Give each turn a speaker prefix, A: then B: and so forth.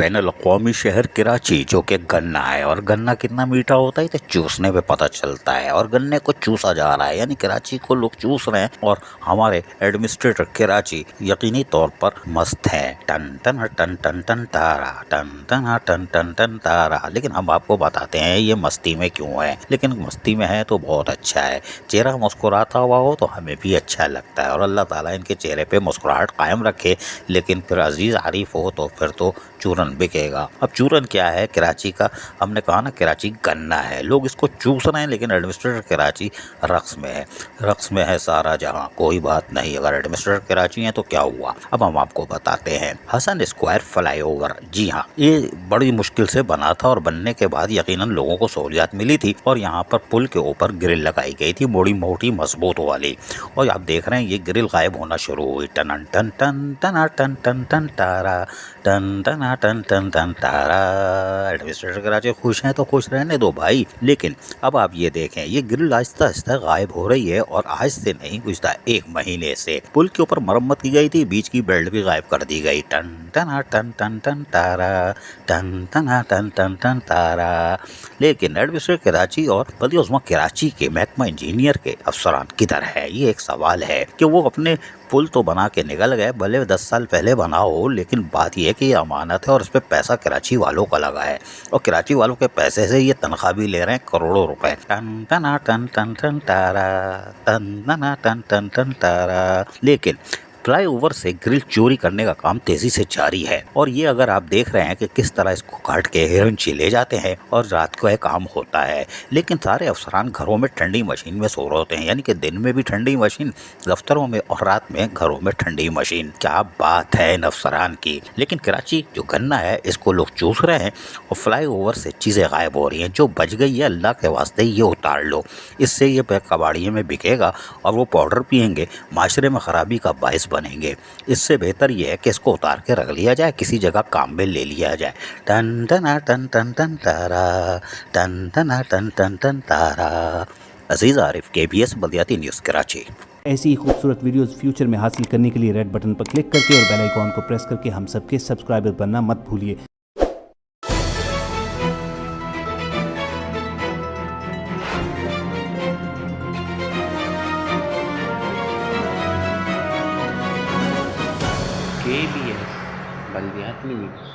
A: बैनुल-अक़वामी शहर कराची जो कि गन्ना है, और गन्ना कितना मीठा होता है तो चूसने पे पता चलता है, और गन्ने को चूसा जा रहा है, यानी कराची को लोग चूस रहे हैं और हमारे एडमिनिस्ट्रेटर कराची यकीनी तौर पर मस्त हैं। टन टन टन टन टन तारा, टन टन टन टन टन तारा। लेकिन हम आपको बताते हैं ये मस्ती में क्यों है, लेकिन मस्ती में है तो बहुत अच्छा है। चेहरा मुस्कुराता हुआ हो तो हमें भी अच्छा लगता है, और अल्लाह ताला इनके चेहरे पे मुस्कुराहट कायम रखे। लेकिन फिर अजीज़ आरिफ हो तो फिर तो चूरन बिकेगा। अब चूरन क्या है कराची का, हमने कहा ना कराची गन्ना है, लोग इसको चूस रहे हैं, लेकिन एडमिनिस्ट्रेटर कराची रक्स में है। रक्स में है सारा जहां, कोई बात नहीं। अगर एडमिनिस्ट्रेटर कराची है तो क्या हुआ, अब हम आपको बताते हैं। हसन स्क्वायर फ्लाईओवर, जी हाँ, ये बड़ी मुश्किल से बना था और बनने के बाद यकीनन लोगों को सहूलियत मिली थी, और यहाँ पर पुल के ऊपर ग्रिल लगाई गई थी, मोड़ी मोटी मजबूत वाली, और आप देख रहे हैं ये ग्रिल गायब होना शुरू हुई। टन टन टन टन टन टन टन तारा, टन टन टन टन टन तारा। एडमिनिस्ट्रेटर कराची खुश हैं तो खुश रहने दो भाई। लेकिन अब आप ये देखें, ये ग्रिल आहिस्ता आहिस्ता गायब हो रही है, और आज से नहीं गुज़िरा 1 महीने से। पुल के ऊपर मरम्मत की गई थी, बीच की बेल्ट भी गायब कर दी गई। टन टन टन टन टन तारा, टन टन टन टन टन तारा। लेकिन एडमिनिस्ट्रेटर कराची और बल्दि उज़्मा कराची के महकमा इंजीनियर के अफसरान किधर है, ये एक सवाल है कि वो अपने पुल तो बना के निकल गए, भले 10 साल पहले बना हो, लेकिन बात यह है कि ये अमानत है और इस पे पैसा कराची वालों का लगा है, और कराची वालों के पैसे से ये तनख्वाह भी ले रहे हैं करोड़ों रुपए। टन टन टन टन टन तारा, टन टन टन टन टन तारा। लेकिन फ्लाईओवर से ग्रिल चोरी करने का काम तेजी से जारी है, और ये अगर आप देख रहे हैं कि किस तरह इसको काट के हिरनची ले जाते हैं और रात को यह काम होता है। लेकिन सारे अफसरान घरों में ठंडी मशीन में सो रहे होते हैं, यानी कि दिन में भी ठंडी मशीन दफ्तरों में और रात में घरों में ठंडी मशीन। क्या बात है इन अफसरान की। लेकिन कराची जो गन्ना है इसको लोग चूस रहे हैं, और फ्लाईओवर से चीज़ें गायब हो रही हैं। जो बच गई है अल्लाह के वास्ते ये उतार लो, इससे ये कबाड़ियों में बिकेगा और वो पाउडर पियेंगे, माशरे में खराबी का बायस बनेंगे। इससे बेहतर यह है कि इसको उतार के रख लिया जाए, किसी जगह काम में ले लिया जाए। टन टन टन टन टन तारा, टन टन टन टन टन तारा। अजीज आरिफ, KBS बल्दियाती न्यूज़ कराची।
B: ऐसी ही खूबसूरत वीडियोस फ्यूचर में हासिल करने के लिए रेड बटन पर क्लिक करके और बेल आइकॉन को प्रेस करके हम सबके सब्सक्राइबर बनना मत भूलिए।
C: KBS बल्दियाती न्यूज़।